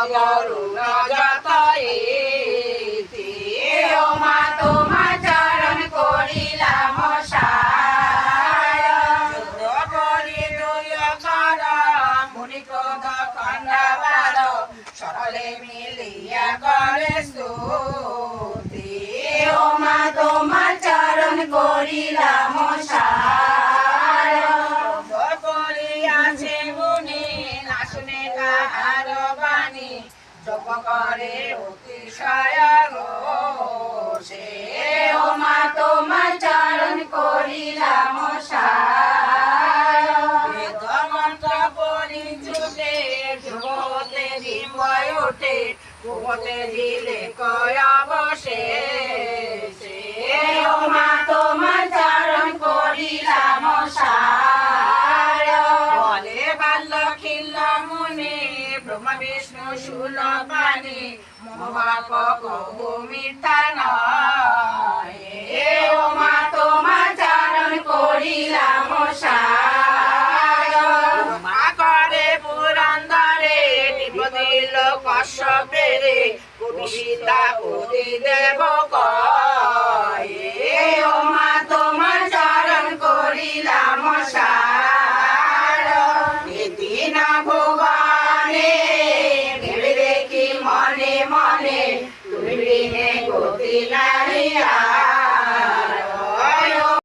গরুণ যত ইতি ও মা তোমার চরণ করিলাম সায় যুদ্ধ করি দুই কর মুনি ক্রোধ খণ্ডাবার সরলে মিলিয়া করে স্তুতি ও মা তোমার চরণ করিলাম সায় করিয়াছে গুণী না শুনে কাহার বাণী জপ করে অতিশয় সে ও মা তোমার চরণ করিলাম সায় বেদ মন্ত্র পড়ি ছুটে ধ্রুবতে ডিম্বয় ওঠে ভূমতে দিলে কয় বসে ও মা তোমার চরণ করিলাম সায় বলে বাল্য খিল্ল মুনি ব্রহ্ম বিষ্ণু শূল পানি মহাপ কহু মিথ্যা নয় ও মা তোমার চরণ করিলাম সায় মা করে পুরন্দরে টিপ দিল কশ্যপেরে কবিতা পতি দেব কয় ও মা তোমার চরণ করিলাম সায়